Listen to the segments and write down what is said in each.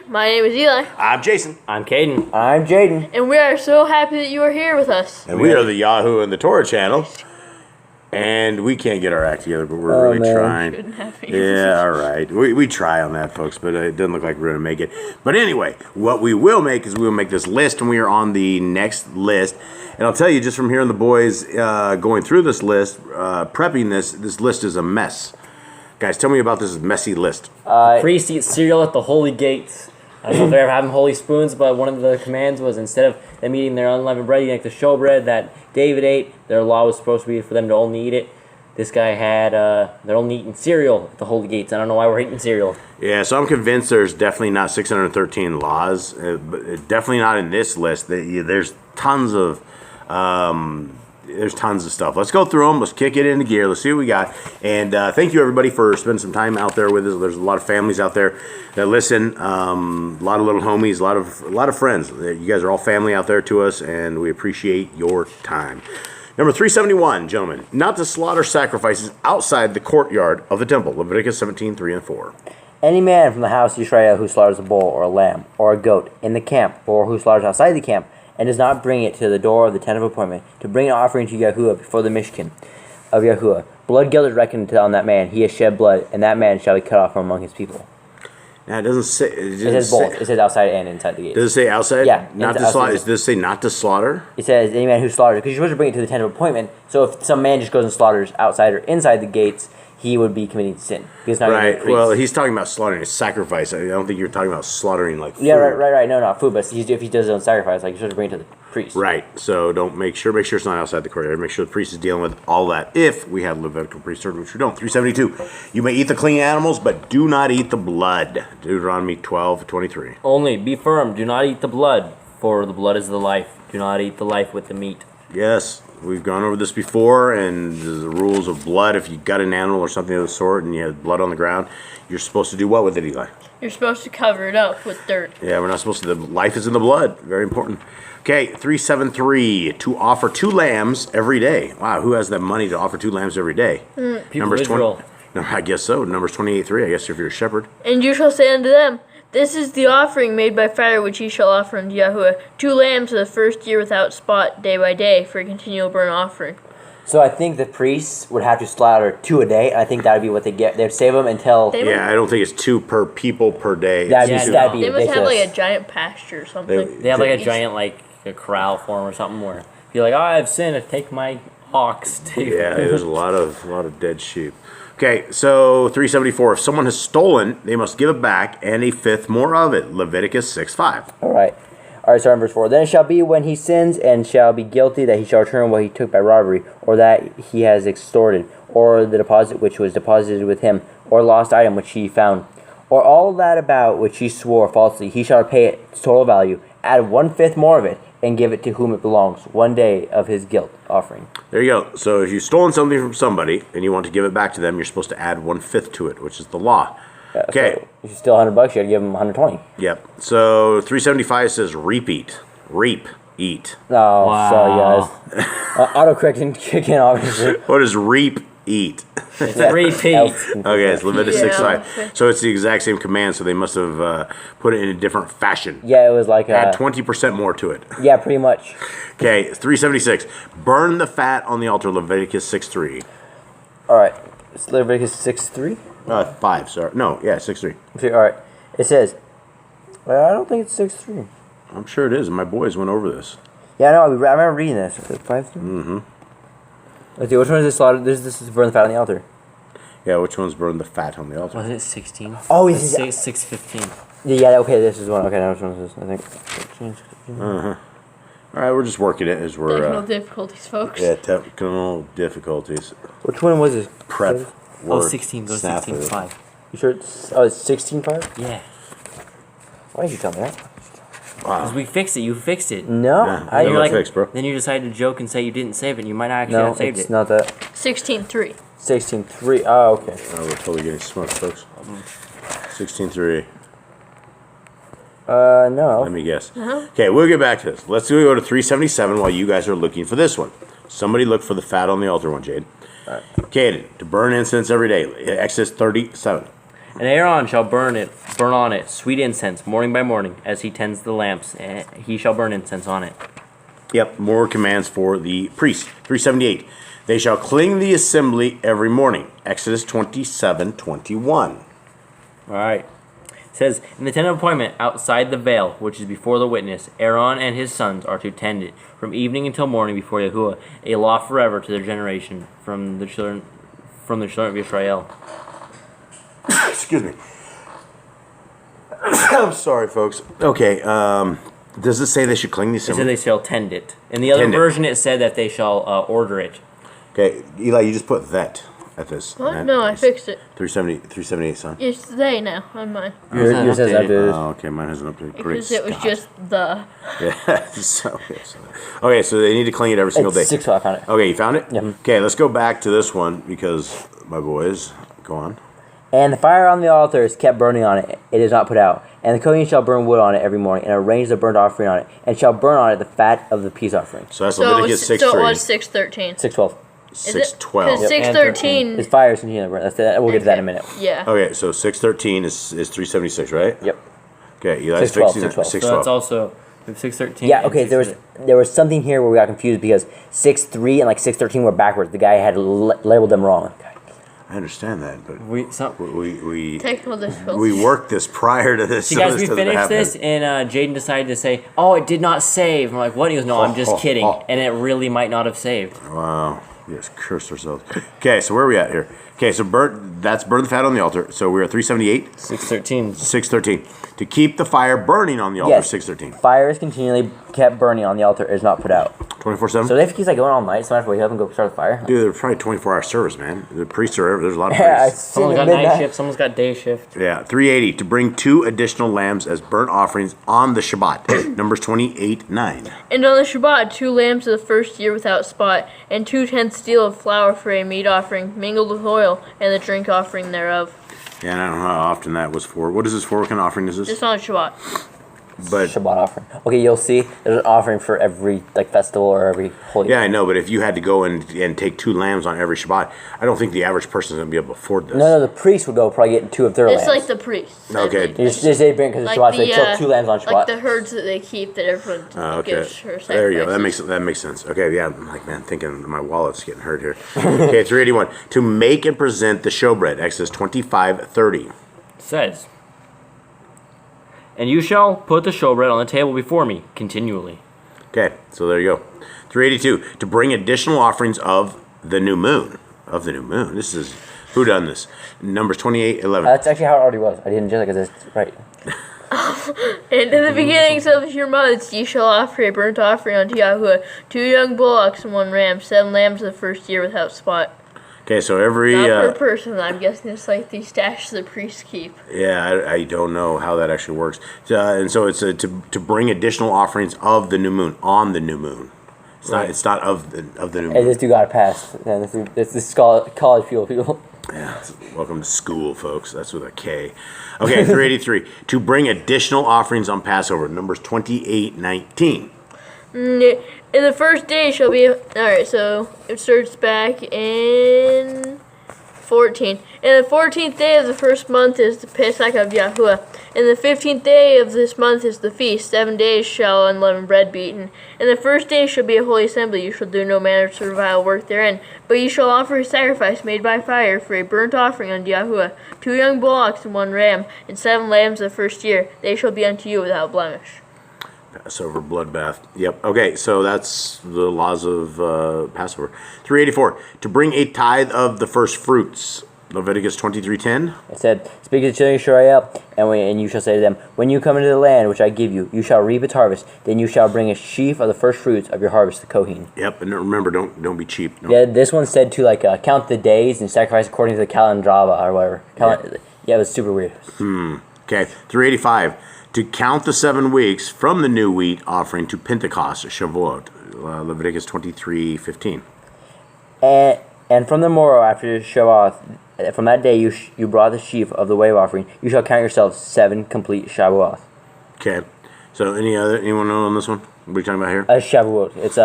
My name is Eli. I'm Jason. I'm Caden. I'm Jaden. And we are so happy that you are here with us. And we are the Yahoo and the Torah channel. And we can't get our act together, but we're really trying. Yeah, all right. We try on that, folks, but it doesn't look like we're going to make it. But anyway, what we will make is we will make this list, and we are on the next list. And I'll tell you, just from hearing the boys going through this list, prepping this list is a mess. Guys, tell me about this messy list. Priests eat cereal at the holy gates. I don't know if they're ever having holy spoons, but one of the commands was instead of them eating their unleavened bread, eating like the showbread that David ate, their law was supposed to be for them to only eat it. This guy had, they're only eating cereal at the holy gates. I don't know why we're eating cereal. Yeah, so I'm convinced there's definitely not 613 laws, but definitely not in this list. There's tons of stuff. Let's go through them. Let's kick it into gear. Let's see what we got. And thank you, everybody, for spending some time out there with us. There's a lot of families out there that listen. A lot of little homies, a lot of friends. You guys are all family out there to us, and we appreciate your time. Number 371, gentlemen, not to slaughter sacrifices outside the courtyard of the temple. Leviticus 17, 3 and 4. Any man from the house of Israel who slaughters a bull or a lamb or a goat in the camp, or who slaughters outside the camp, and does not bring it to the door of the tent of appointment, to bring an offering to Yahuwah before the Mishkan of Yahuwah, blood guilt is reckoned on that man. He has shed blood, and that man shall be cut off from among his people. Now, it doesn't say... It says both. It says outside and inside the gate. Does it say outside? Yeah. Not to slaughter. Does it say not to slaughter? It says any man who slaughters, because you're supposed to bring it to the tent of appointment, so if some man just goes and slaughters outside or inside the gates, he would be committing sin. Because not Right. Well, he's talking about slaughtering a sacrifice. I don't think you're talking about slaughtering like food. Yeah, right. No, not food, but if he does his own sacrifice, like you're supposed to bring it to the priest. Right. So make sure it's not outside the courtyard. Make sure the priest is dealing with all that. If we have Levitical priesthood, which we don't. 372. You may eat the clean animals, but do not eat the blood. Deuteronomy 12, 23. Only be firm. Do not eat the blood, for the blood is the life. Do not eat the life with the meat. Yes. We've gone over this before, and the rules of blood. If you got an animal or something of the sort and you have blood on the ground, you're supposed to do what with it, Eli? You're supposed to cover it up with dirt. Yeah, we're not supposed to. The life is in the blood. Very important. Okay, 373. To offer 2 lambs every day. Wow, who has that money to offer 2 lambs every day? Numbers 20. No, I guess so. Numbers 28:3. I guess if you're a shepherd. And you shall say unto them, This is the offering made by fire which ye shall offer unto Yahuwah, 2 lambs of the first year without spot, day by day, for a continual burnt offering. So I think the priests would have to slaughter 2 a day, and I think that would be what they get. They'd save them until... Yeah, I don't think it's 2 per people per day. That'd be They ridiculous. must have like a giant pasture or something. They have like a giant, like, a corral for them or something where you're like, I've sinned, I take my ox too. Yeah, there's a lot of dead sheep. Okay, so 374. If someone has stolen, they must give it back, and a fifth more of it. Leviticus 6:5. All right, starting verse 4. Then it shall be when he sins and shall be guilty that he shall return what he took by robbery, or that he has extorted, or the deposit which was deposited with him, or lost item which he found, or all that about which he swore falsely. He shall repay its total value, add 1/5 more of it, and give it to whom it belongs, 1 day of his guilt offering. There you go. So if you've stolen something from somebody and you want to give it back to them, you're supposed to add 1/5 to it, which is the law. Okay. So if you steal $100, you got to give him 120. Yep. So 375 says reap, eat. Oh, Wow. sorry guys. Autocorrect didn't kick in, obviously. What is reap, eat? It's a repeat. Okay, it's Leviticus Yeah. 6:5. So it's the exact same command, so they must have put it in a different fashion. Yeah, it was like Add 20% more to it. Yeah, pretty much. Okay, 376. Burn the fat on the altar, Leviticus 6:3. All right. It's Leviticus 6:3? 5, sorry. No, yeah, 6:3. Okay, all right. It says, well, I don't think it's 6:3. I'm sure it is. My boys went over this. Yeah, I know. I remember reading this. 5:3? Mm-hmm. Okay, which one is this slaughter? This is burn the fat on the altar. Yeah, which one's burn the fat on the altar? Was it 16? Oh, It's is it? 6:15. Yeah, okay, this is one. Okay, now which one is this? I think. All right, we're just working it as we're... Technical difficulties, folks. Yeah, technical difficulties. Which one was this? Prep. Oh, word, 16. Go snafu. 16.5. You sure it's... Oh, it's 16.5? Yeah. Why did you tell me that? Wow. Because we fixed it. You fixed it. No. Yeah, I, you're like, fixed, bro. Then you decided to joke and say you didn't save it. And you might not actually no, have saved it's it. not that. 16:3. 16.3. Oh, okay. Oh, we're totally getting smoked, folks. 16:3. No. Let me guess. Okay, we'll get back to this. Let's go to 377 while you guys are looking for this one. Somebody look for the fat on the altar one, Jade. Okay, to burn incense every day. Exodus 37. And Aaron shall burn on it sweet incense morning by morning, as he tends the lamps. He shall burn incense on it. Yep, more commands for the priest. 378. They shall clean the assembly every morning. Exodus 27:21. All right. It says, in the tent of appointment outside the veil, which is before the witness, Aaron and his sons are to tend it from evening until morning before Yahuwah, a law forever to their generation from the children of Israel. Excuse me. I'm sorry, folks. Okay, does it say they should clean the It said assembly? they shall tend it. In the other Tend it. version, it said that they shall order it. Okay, Eli, you just put that at this. What? That No, I is fixed it. 378, son. It's they now on mine. Yours says updated. updated. Oh, okay, mine hasn't updated. Great Because it was Scott. just the. Yeah, okay, so they need to clean it every single day. It's 6 o'clock on it. Okay, you found it? Yeah. Okay, let's go back to this one because my boys, go on. And the fire on the altar is kept burning on it. It is not put out. And the Kohen shall burn wood on it every morning, and arrange the burnt offering on it, and shall burn on it the fat of the peace offering. So that's So it Leviticus was, so it 6:3. was 6:13. 6:12. 6:12. Because 6:13. His fire is continuing to burn. We'll get to that in a minute. Yeah. Okay, so 6:13 is 376, right? Yep. Okay, Eli's 6:12, fixing it. 6:12. So 6:12. that's also 6:13. Yeah, okay, there was something here where we got confused because 6:3 and like 6:13 were backwards. The guy had labeled them wrong. I understand that, but We Technical difficulties. we worked this prior to this. See, so guys, this we doesn't finished happen. this, and Jaden decided to say, "Oh, it did not save." I'm like, "What?" He goes, "No, I'm just kidding," and it really might not have saved. Wow. Yes, curse ourselves. Okay, so where are we at here? Okay, so that's burn the fat on the altar. So we're at 378, 6:13. 6:13. To keep the fire burning on the altar, Yes. 6:13. Fire is continually kept burning on the altar. It is not put out. 24/7. So they have to keep like going all night. So I have to wake up and go start the fire. Dude, they're probably 24-hour service, man. The priests are there's a lot of Yeah, I priests. see Someone's the got night midnight. shift. Someone's got day shift. Yeah, 380. To bring 2 additional lambs as burnt offerings on the Shabbat. Numbers 28:9. And on the Shabbat, 2 lambs of the first year without spot, and 2/10 steel of flour for a meat offering, mingled with oil, and the drink offering thereof. Yeah, and I don't know how often that was for. What is this for? What kind of offering is this? Just on Shabbat. But Shabbat offering. Okay, you'll see there's an offering for every like festival or every holy. yeah, I know. But if you had to go and take 2 lambs on every Shabbat, I don't think the average person is going to be able to afford this. No, the priest would go probably get 2 of their It's lambs. like the priests. Okay. They just they bring because it's Shabbat, so they kill 2 lambs on Shabbat. Like the herds that they keep that everyone Okay. gives for sacrifices. There you go. That makes sense. Okay, yeah. I'm like, man, thinking my wallet's getting hurt here. Okay, 381. To make and present the showbread. Exodus 25:30. It says, "And you shall put the showbread on the table before me continually." Okay, so there you go. 382. To bring additional offerings of the new moon. Of the new moon. This is who done this? Numbers 28:11. That's actually how it already was. I didn't just like it's right. And in the beginnings of your months ye shall offer a burnt offering unto Yahuwah, 2 young bullocks and 1 ram, 7 lambs of the first year without spot. Okay, so every Not per person. I'm guessing it's like the stash the priests keep. yeah, I don't know how that actually works. And so it's to bring additional offerings of the new moon on the new moon. It's not of the new Hey, moon. this dude got a pass. Man, this is college people. Yeah, welcome to school, folks. That's with a K. Okay, 383. To bring additional offerings on Passover. Numbers 28:19. In the first day shall be... Alright, so it starts back in 14. And the 14th day of the first month is the Pesach of Yahuwah. And the 15th day of this month is the feast. 7 days shall unleavened bread be eaten. And the first day shall be a holy assembly. You shall do no manner of servile work therein. But you shall offer a sacrifice made by fire for a burnt offering unto Yahuwah. 2 young bullocks and 1 ram, and 7 lambs of the first year. They shall be unto you without blemish. Passover bloodbath. Yep. Okay, so that's the laws of Passover. 384. To bring a tithe of the first fruits. Leviticus 23:10. It said, "Speak to the children of Israel, and you shall say to them, when you come into the land which I give you, you shall reap its harvest. Then you shall bring a sheaf of the first fruits of your harvest to the Kohen." Yep, and remember, don't be cheap. Don't- Yeah, this one said to like count the days and sacrifice according to the Kalandrava or whatever. Yeah, it was super weird. Okay, 385. To count the 7 weeks from the new wheat offering to Pentecost, Shavuot. Leviticus 23:15. And from the morrow after Shabbat, from that day you brought the sheaf of the wave offering. You shall count yourselves 7 complete Shavuot. Okay, so anyone know on this one? What are you talking about here? Shavuot. It's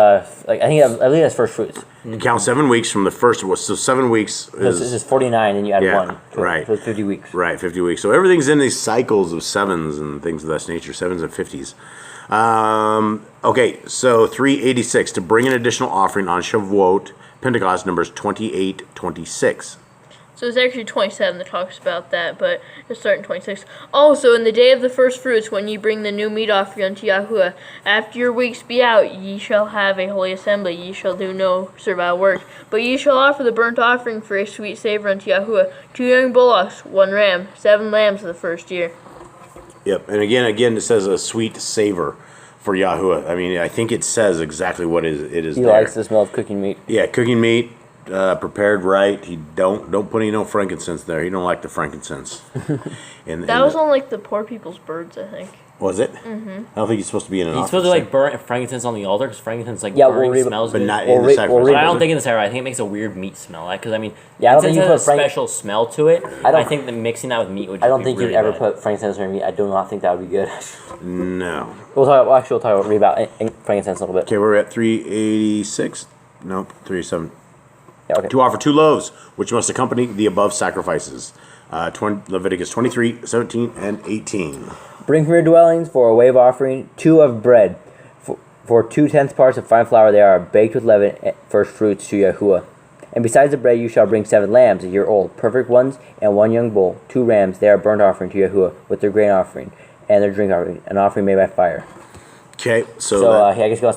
like I believe that's first fruits. You count 7 weeks from the first. So 7 weeks This is 49, and you add Yeah, one. right. So it's 50 weeks. Right, 50 weeks. So everything's in these cycles of sevens and things of that nature, sevens and 50s. Okay, so 386, to bring an additional offering on Shavuot, Pentecost, numbers 28, 26. So it's actually 27 that talks about that, but it's starting 26. Also, in the day of the first fruits, when ye bring the new meat offering unto Yahuwah, after your weeks be out, ye shall have a holy assembly. Ye shall do no servile work. But ye shall offer the burnt offering for a sweet savor unto Yahuwah, 2 young bullocks, 1 ram, 7 lambs of the first year. Yep, and again, it says a sweet savor for Yahuwah. I mean, I think it says exactly what it is He there. likes the smell of cooking meat. Yeah, cooking meat, prepared right. He don't put any frankincense there. He don't like the frankincense. That was on like the poor people's birds, I think. Was it? Mm-hmm. I don't think he's supposed to be in an He's office. supposed to like burn frankincense on the altar because frankincense we'll smells but good. not in the sacrifice. But I don't think in the sacrifice. I think it makes a weird meat smell. Because I mean, Yeah, I don't think you frankincense put has a special smell to it. I think that mixing that with meat would. I don't be think really you'd ever bad. put frankincense on meat. I do not think that would be good. No. We'll talk about frankincense a little bit. Okay, we're at 386. Nope, 387. Yeah, okay. To offer 2 loaves, which must accompany the above sacrifices. Leviticus 23, 17, and 18. Bring from your dwellings for a wave offering 2 of bread. For 2/10 parts of fine flour they are baked with leaven, first fruits to Yahuwah. And besides the bread you shall bring 7 lambs, a year old, perfect ones, and 1 young bull, 2 rams, they are burnt offering to Yahuwah, with their grain offering, and their drink offering, an offering made by fire. Okay, So I guess you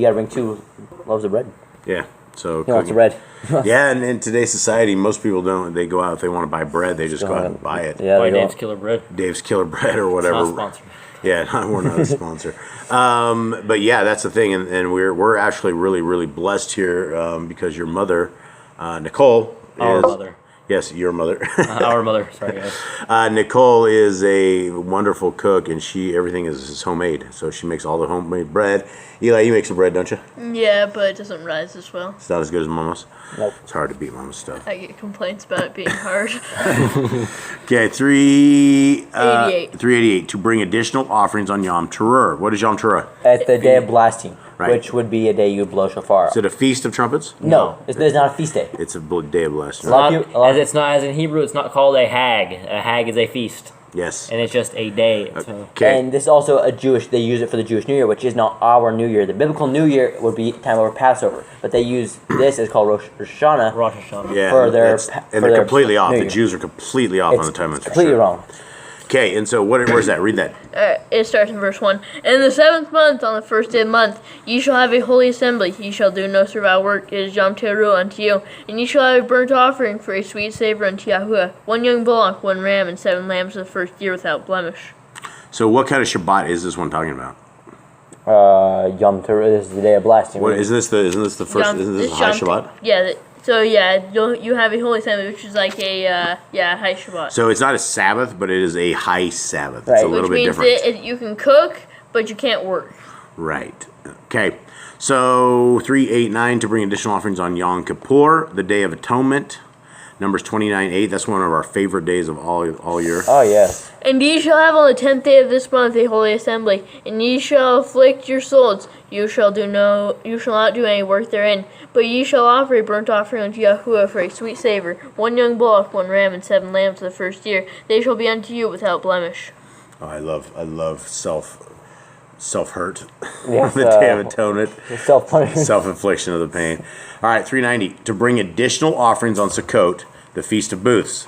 gotta bring 2 loaves of bread. yeah, so He wants the bread. yeah, and in today's society, most people don't. They go out if they want to buy bread, they just go out and buy it. Yeah, Buy they Dave's don't. Killer Bread. Dave's Killer Bread or whatever. Not sponsored. Yeah, no, we're not a sponsor. But yeah, that's the thing, and we're actually really, really blessed here because your mother, Nicole, Our is mother. yes, your mother. Our mother. Sorry, guys. Nicole is a wonderful cook, and everything is homemade. So she makes all the homemade bread. Eli, you make some bread, don't you? Yeah, but it doesn't rise as well. It's not as good as Mama's. Nope. It's hard to beat Mama's stuff. I get complaints about it being hard. Okay, 388 to bring additional offerings on Yom Teruah. What is Yom Teruah? At the day of blasting, Right. which would be a day you blow shofar. Is it a feast of trumpets? No, it's not a feast day. It's a day of blessing. lot of Not, people- a lot as of- it's not as in Hebrew, it's not called a hag. A hag is a feast, Yes. and it's just a day. Okay. And this is also they use it for the Jewish New Year, which is not our New Year. The biblical New Year would be time over Passover, but they use this as called Rosh Hashanah. Rosh Hashanah. Yeah, for their that's- pa- and for they're their completely off. New The Year. Jews are completely off on the time. It's completely wrong. Okay, and so where's that? Read that. It starts in verse 1. And in the 7th month, on the first day of the month, ye shall have a holy assembly. Ye shall do no servile work. It is Yom Teruah unto you. And ye shall have a burnt offering for a sweet savor unto Yahuwah. 1 young bullock, 1 ram, and 7 lambs of the first year without blemish. So what kind of Shabbat is this one talking about? Yom Teruah is the day of blasting. What isn't this the first? Isn't this a high Shabbat? Yeah. You have a holy assembly, which is like a high Shabbat. So it's not a Sabbath, but it is a high Sabbath. Right. It's a little Which bit means different. you can cook, but you can't work. Right. Okay. So 389 to bring additional offerings on Yom Kippur, the Day of Atonement. Numbers 29:8. That's one of our favorite days of all year. Oh yes. And ye shall have on the 10th day of this month a holy assembly, and ye shall afflict your souls. You shall not do any work therein, but ye shall offer a burnt offering unto Yahuwah for a sweet savor, 1 young bullock, 1 ram, and 7 lambs of the first year. They shall be unto you without blemish. Oh, I love self-hurt. Yes, the Day of Atonement. Self-punishment. Self-infliction of the pain. All right, 390. To bring additional offerings on Sukkot, the Feast of Booths.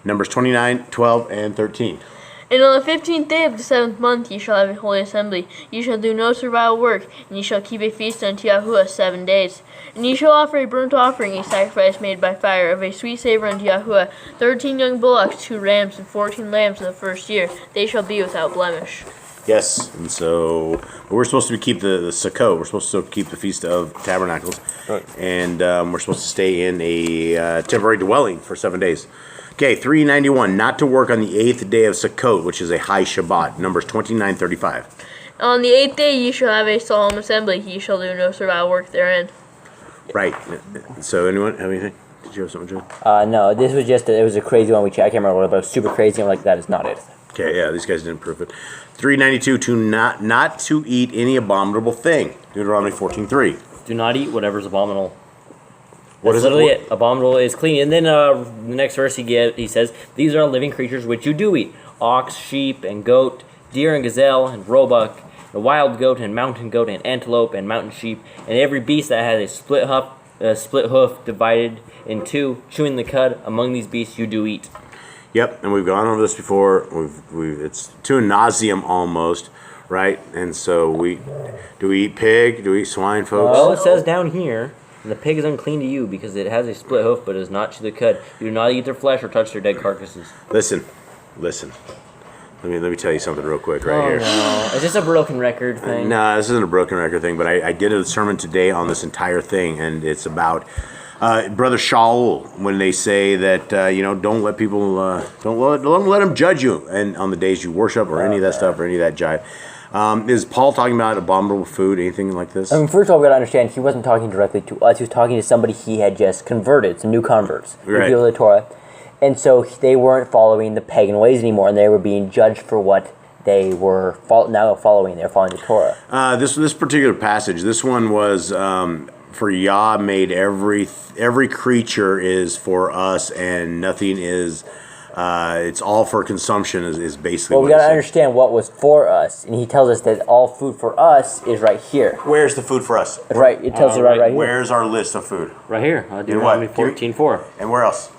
Numbers 29, 12, and 13. And on the 15th day of the 7th month ye shall have a holy assembly. Ye shall do no servile work, and ye shall keep a feast unto Yahuwah 7 days. And ye shall offer a burnt offering, a sacrifice made by fire, of a sweet savor unto Yahuwah, 13 young bullocks, 2 rams, and 14 lambs of the first year. They shall be without blemish. Yes, and so we're supposed to keep the Sukkot. We're supposed to keep the Feast of Tabernacles, Right. and we're supposed to stay in a temporary dwelling for 7 days. Okay, 391. Not to work on the 8th day of Sukkot, which is a high Shabbat. Numbers 29:35. On the 8th day ye shall have a solemn assembly. Ye shall do no servile work therein. Right. So anyone have anything? Did you have something, Joe? No, this was it was a crazy one. I can't remember what it was, but it was super crazy. I'm like, that is not it. Okay, yeah, these guys didn't prove it. 392, to not to eat any abominable thing. Deuteronomy 14:3. Do not eat whatever's abominable. What That's is it? literally it. Abominable is clean. And then the next verse he says, these are living creatures which you do eat. Ox, sheep, and goat, deer and gazelle, and roebuck, the wild goat, and mountain goat, and antelope, and mountain sheep, and every beast that has a split hoof divided in two, chewing the cud, among these beasts you do eat. Yep, and we've gone over this before. It's to nauseum almost, right? And so do we eat pig? Do we eat swine, folks? Well, it says down here, the pig is unclean to you because it has a split hoof but does not chew the cud. You do not eat their flesh or touch their dead carcasses. Listen. Let me tell you something real quick here. No. Is this a broken record thing? No, this isn't a broken record thing, but I did a sermon today on this entire thing, and it's about Brother Shaul, when they say that don't let people don't let them judge you and on the days you worship or any of that stuff or any of that jive. Is Paul talking about abominable food, anything like this? I mean, first of all, we got to understand he wasn't talking directly to us. He was talking to somebody he had just converted, some new converts, Right. people of the Torah. And so they weren't following the pagan ways anymore, and they were being judged for what they were now following. They were following the Torah. This particular passage, this one was for Yah made every creature is for us, and nothing is. It's all for consumption is basically. Well, we what got to he said. understand what was for us, and he tells us that all food for us is right here. Where's the food for us? Right, it tells us right here. Where's our list of food? Right here. Deuteronomy 14:4. And where else?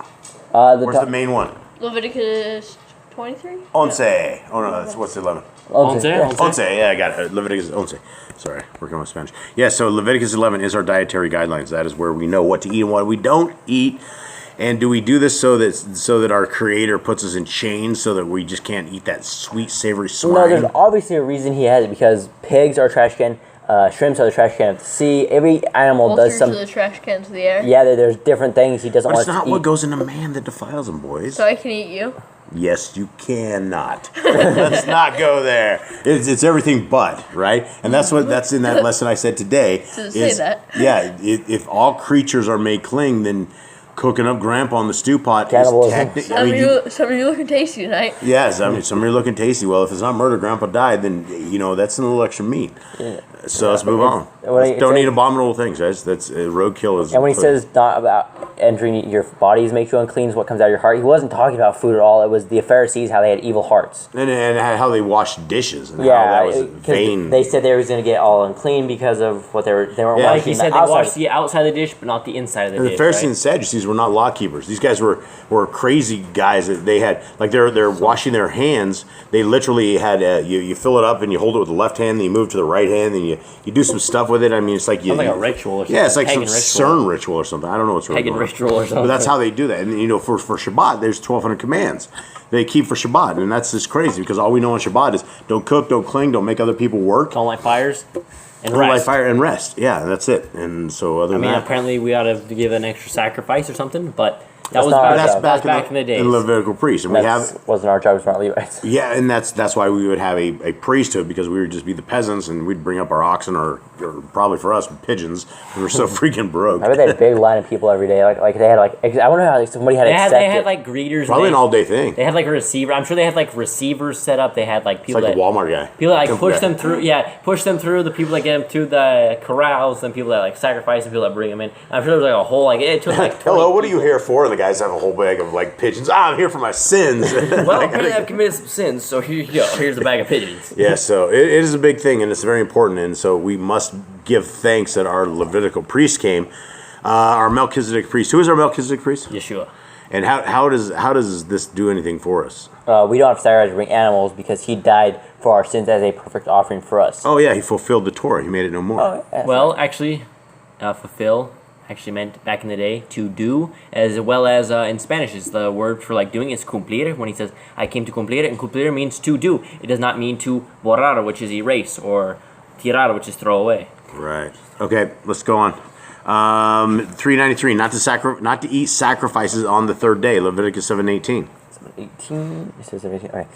The Where's the main one? Leviticus 23? Once. Oh no, that's what's 11. Once. Once, yeah, I got it. Leviticus once. Sorry, working on my Spanish. Yeah, so Leviticus 11 is our dietary guidelines. That is where we know what to eat and what we don't eat. And do we do this so that our Creator puts us in chains so that we just can't eat that sweet, savory swine? No, there's obviously a reason he has it, because pigs are trash can, shrimps are the trash can of the sea. Every animal does Vultures some. are the trash cans of the air. Yeah, there's different things he doesn't But want it's us not to what eat. goes into man that defiles him, boys. So I can eat you. Yes, you cannot. Let's not go there. It's everything but, right? And that's in that lesson I said today. Does it say that? Yeah, if all creatures are made clean, then cooking up Grandpa in the stew pot is Cannibalism. technically. Some of you looking tasty tonight. Yes, I mean, some are looking tasty. Well, if it's not murder, Grandpa died, then that's a little extra meat. Yeah. So let's move on. Don't eat abominable things, guys. That's roadkill. Is And when he says not about entering your bodies makes you unclean, is what comes out of your heart, he wasn't talking about food at all. It was the Pharisees, how they had evil hearts. and how they washed dishes and how Yeah, that was 'cause vain. they said they was going to get all unclean because of what they weren't Yeah. Like washing he the said, they outside. washed the outside of the dish, but not the inside of the And the dish. Pharisees right? and Sadducees were not law keepers. These guys were crazy guys. That they had they're washing their hands. They literally had you fill it up and you hold it with the left hand, then you move to the right hand, and you do some stuff with it. I mean, it's like Sounds like a ritual or something. Yeah, it's like some Pagan ritual. CERN ritual or something. I don't know what's really Pagan going on. ritual or something. But that's how they do that. And for Shabbat, there's 1,200 commands they keep for Shabbat, and that's just crazy because all we know on Shabbat is don't cook, don't clean, don't make other people work. Don't light fires and Don't light rest. fire and rest. Yeah, that's it. And so other I than mean, that, apparently we ought to give an extra sacrifice or something, but that was not our back, job. that was back in the days. in Levitical priest, and we have. That wasn't our job, it was not Levites. Yeah, and that's why we would have a priesthood, because we would just be the peasants and we'd bring up our oxen or probably for us pigeons. We were so freaking broke. I bet they had a big line of people every day. Like they had I wonder how somebody had They accepted. had like greeters. Probably and an all day thing. They had like a receiver. I'm sure they had like receivers set up. They had like It's people like that a Walmart guy. people that like Come push back. them through. Yeah, push them through. The people that get them to the corrals, and people that like sacrifice, and people that bring them in. I'm sure there was like a whole like it took like 20 Hello, what are you here for? And the guys have a whole bag of like pigeons. I'm here for my sins. Well, apparently I've committed some sins, so here you go. Here's a bag of pigeons. Yeah, so it is a big thing, and it's very important, and so we must give thanks that our Levitical priest came. Our Melchizedek priest. Who is our Melchizedek priest? Yeshua. And how does this do anything for us? We don't have to sacrifice to bring animals because he died for our sins as a perfect offering for us. Oh yeah, he fulfilled the Torah. He made it no more. Oh, yeah. Well, actually, fulfill actually meant back in the day to do, as well as in Spanish is the word for like doing is cumplir. When he says I came to cumplir, and cumplir means to do. It does not mean to borrar, which is erase, or tirar, which is throw away. Right. Okay, let's go on. 393, not to eat sacrifices on the third day. Leviticus 7:18. 18. It says 17. All right.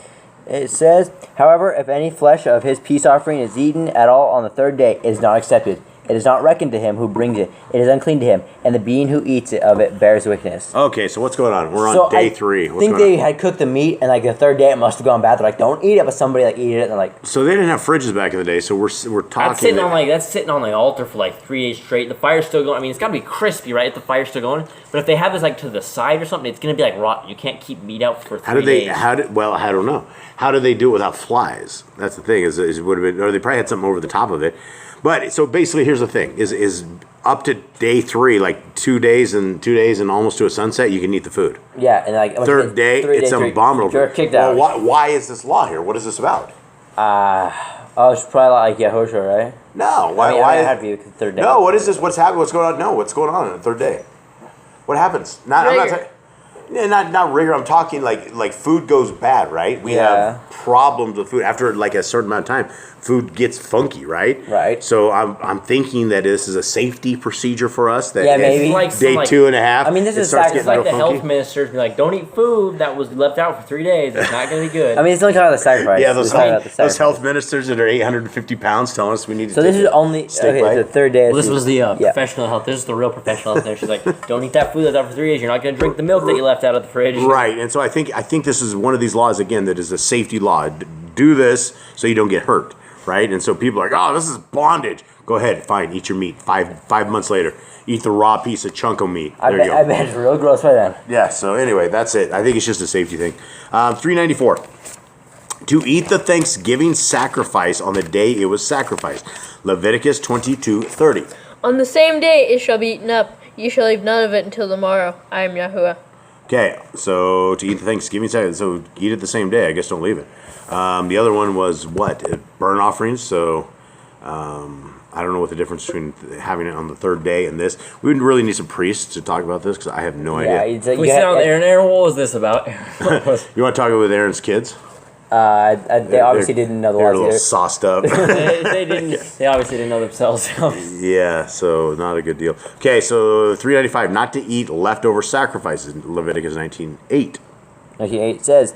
It says, however, if any flesh of his peace offering is eaten at all on the third day, it is not accepted. It is not reckoned to him who brings it. It is unclean to him, and the being who eats it of it bears wickedness. Okay, so what's going on? We're on day 3. I think they had cooked the meat, and like the third day it must have gone bad. They're like, don't eat it, but somebody like ate it, and they're like... So they didn't have fridges back in the day, so we're talking... That's sitting on the altar for like 3 days straight. The fire's still going. I mean, it's got to be crispy, right, if the fire's still going. But if they have this like to the side or something, it's going to be like rotten. You can't keep meat out for 3 days. Well, I don't know. How do they do it without flies? That's the thing, is it would have been... Or they probably had something over the top of it. But, so basically, here's the thing, is up to day 3, like 2 days and almost to a sunset, you can eat the food. Yeah, and like... Third day, it's abominable. You're kicked out. Well, why is this law here? What is this about? It's probably like YHWH, right? No, why? I have to be the third day. No, what is this? What's happening? What's going on? No, what's going on in the third day? What happens? Not rigor. I'm talking like food goes bad, right? We have problems with food after like a certain amount of time. Food gets funky, right? Right. So I'm thinking that this is a safety procedure for us. That maybe like day 2.5. I mean, this is it's like the health ministers be like, don't eat food that was left out for 3 days. It's not going to be good. I mean, it's only talking about the sacrifice. Yeah, those health ministers that are 850 pounds telling us we need to. So this is only the third day. Well, this was the professional health. This is the real professional health. There, she's like, don't eat that food that's out for 3 days. You're not going to drink the milk that you left out of the fridge. Right, and so I think this is one of these laws again that is a safety law. Do this so you don't get hurt. Right, and so people are like, oh, this is bondage. Go ahead, fine, eat your meat. Five months later, eat the raw piece of chunk of meat. There you go. I bet it's real gross by then. Yeah. So anyway, that's it. I think it's just a safety thing. 394. To eat the Thanksgiving sacrifice on the day it was sacrificed. Leviticus 22:30. On the same day it shall be eaten up. You shall leave none of it until the morrow. I am Yahuwah. Okay, so to eat the Thanksgiving sacrifice, so eat it the same day. I guess don't leave it. The other one was what? Burnt offerings. So I don't know what the difference between having it on the third day and this. We would really need some priests to talk about this because I have no idea. We sit down with Aaron, what was this about? You want to talk with Aaron's kids? They obviously didn't know the laws. They're a little sauced up. They obviously didn't know themselves. Yeah, so not a good deal. Okay, so 395, not to eat leftover sacrifices. Leviticus 19:8. 19:8 says,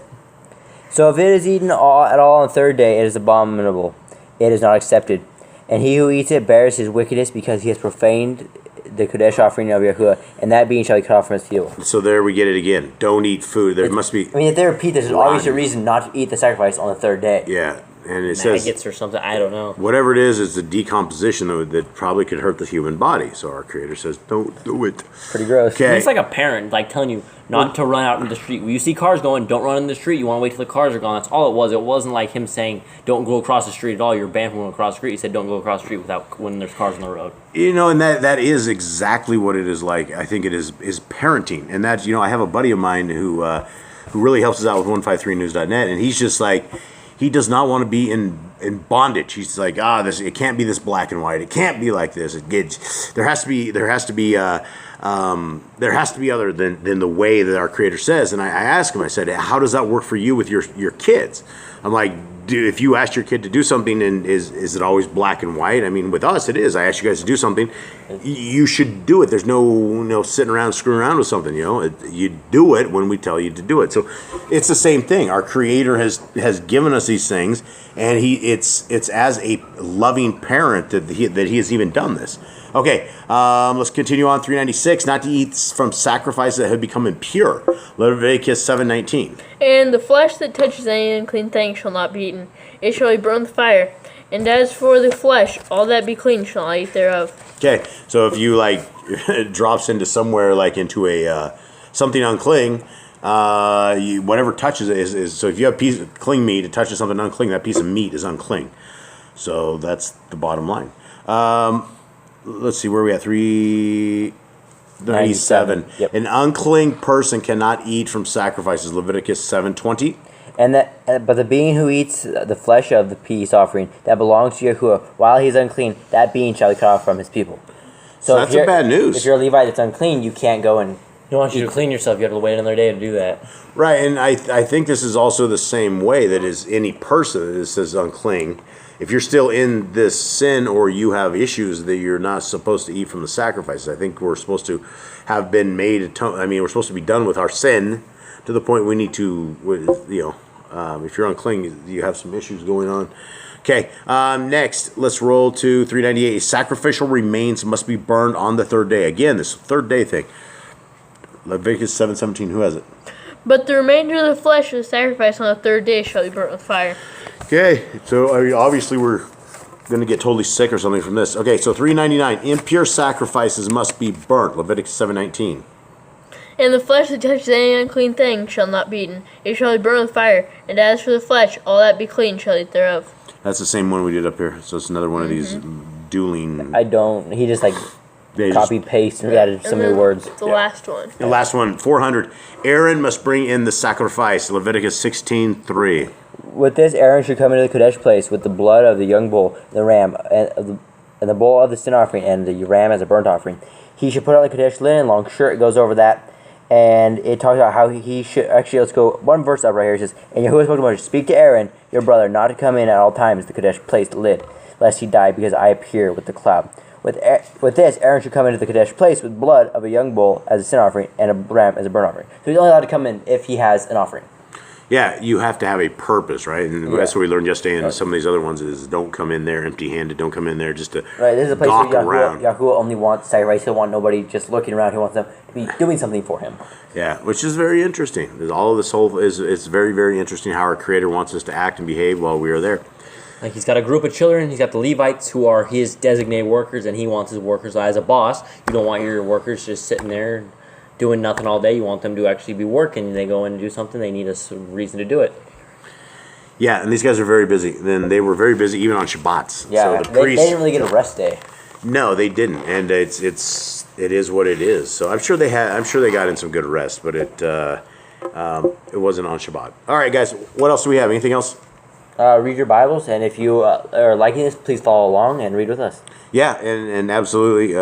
so if it is eaten at all on the third day, it is abominable. It is not accepted. And he who eats it bears his wickedness because he has profaned the Kodesh offering of Yahuwah, and that being shall be cut off from his people. So there we get it again. Don't eat food. There must be... I mean, if they repeat, there's obviously a reason not to eat the sacrifice on the third day. Yeah, and it says... Maggots or something, I don't know. Whatever it is the decomposition that probably could hurt the human body. So our Creator says, don't do it. Pretty gross. Okay. It's like a parent like telling you not to run out in the street. When you see cars going, don't run in the street. You want to wait till the cars are gone. That's all it was. It wasn't like him saying, don't go across the street at all. You're banned from going across the street. He said, don't go across the street when there's cars on the road. You know, and that is exactly what it is like. I think it is parenting. And that's, I have a buddy of mine who really helps us out with 153news.net, and he's just like, he does not want to be in bondage. He's like, it can't be this black and white. It can't be like this. There has to be other than the way that our Creator says. And I asked him, I said, how does that work for you with your kids? I'm like, if you ask your kid to do something, and is it always black and white? I mean, with us, it is. I ask you guys to do something, you should do it. There's no sitting around screwing around with something. You do it when we tell you to do it. So it's the same thing. Our Creator has given us these things, and it's as a loving parent that he has even done this. Okay, let's continue on. 396, not to eat from sacrifices that have become impure. Leviticus 7:19. And the flesh that touches any unclean thing shall not be eaten. It shall be burned with fire. And as for the flesh, all that be clean shall not eat thereof. Okay, so if you it drops into somewhere into a something unclean, whatever touches it is. So if you have a piece of clean meat, it touches something unclean, that piece of meat is unclean. So that's the bottom line. Let's see, where are we at? 397. Yep. An unclean person cannot eat from sacrifices. Leviticus 7:20. But the being who eats the flesh of the peace offering that belongs to Yahuwah, while he is unclean, that being shall be cut off from his people. So that's bad news. If you're a Levite that's unclean, you can't go and... He wants you to clean yourself. You have to wait another day to do that. Right, and I think this is also the same way that is any person that is unclean. If you're still in this sin or you have issues that you're not supposed to eat from the sacrifices, I think we're supposed to have been made we're supposed to be done with our sin to the point we need to, if you're unclean, you have some issues going on. Okay, next, let's roll to 398. Sacrificial remains must be burned on the third day. Again, this third day thing. Leviticus 7:17, who has it? But the remainder of the flesh of the sacrifice on the third day shall be burnt with fire. Okay, so obviously we're going to get totally sick or something from this. Okay, so 399. Impure sacrifices must be burnt. Leviticus 7:19. And the flesh that touches any unclean thing shall not be eaten. It shall be burned with fire. And as for the flesh, all that be clean shall eat thereof. That's the same one we did up here. So it's another one of these dueling. I don't. He just like They copy paste and added so many words. The last one. The last one, 400. Aaron must bring in the sacrifice. Leviticus 16:3. With this, Aaron should come into the Kodesh place with the blood of the young bull, the ram, and the bull of the sin offering, and the ram as a burnt offering. He should put on the Kodesh linen, long shirt. It goes over that. And it talks about how he should... Actually, let's go one verse up right here. It says, and Yahuwah spoke to Moses, speak to Aaron, your brother, not to come in at all times the Kodesh place lid, lest he die, because I appear with the cloud. With this, Aaron should come into the Kodesh place with blood of a young bull as a sin offering and a ram as a burnt offering. So he's only allowed to come in if he has an offering. Yeah, you have to have a purpose, right? And that's what we learned yesterday. And some of these other ones is don't come in there empty-handed. Don't come in there just to this is a place gawk where around. Yahuwah only wants sacrifice. He don't want nobody just looking around. He wants them to be doing something for him. Yeah, which is very interesting. All of this whole it's very, very interesting how our Creator wants us to act and behave while we are there. Like he's got a group of children. He's got the Levites who are his designated workers, and he wants his workers as a boss. You don't want your workers just sitting there doing nothing all day. You want them to actually be working. They go in and do something. They need a reason to do it. Yeah, and these guys are very busy. Then they were very busy even on Shabbats. Yeah, so the priests, they didn't really get a rest day. No, they didn't, and it is what it is. So I'm sure they got in some good rest, but it wasn't on Shabbat. All right, guys, what else do we have? Anything else? Read your Bibles, and if you are liking this, please follow along and read with us. Yeah, and absolutely.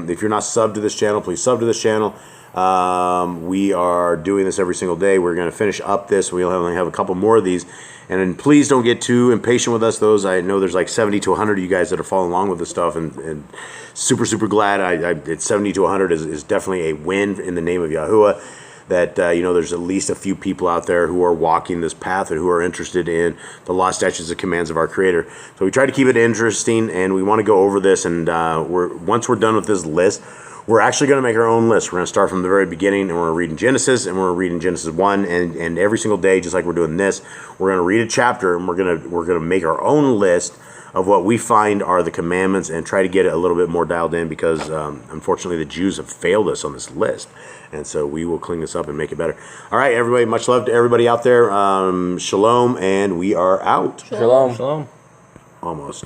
If you're not subbed to this channel, please sub to this channel. We are doing this every single day. We're going to finish up this. We'll only have a couple more of these. And then please don't get too impatient with us. Those I know there's like 70 to 100 of you guys that are following along with this stuff, and super, super glad. It's 70 to 100 is definitely a win in the name of Yahuwah. That there's at least a few people out there who are walking this path and who are interested in the law, statutes, and commands of our Creator. So we try to keep it interesting, and we want to go over this. And once we're done with this list, we're actually going to make our own list. We're going to start from the very beginning, and we're reading Genesis, and we're reading Genesis 1, and every single day, just like we're doing this, we're going to read a chapter, and we're going to make our own list of what we find are the commandments and try to get it a little bit more dialed in because, unfortunately, the Jews have failed us on this list. And so we will clean this up and make it better. All right, everybody, much love to everybody out there. Shalom, and we are out. Shalom. Shalom. Almost.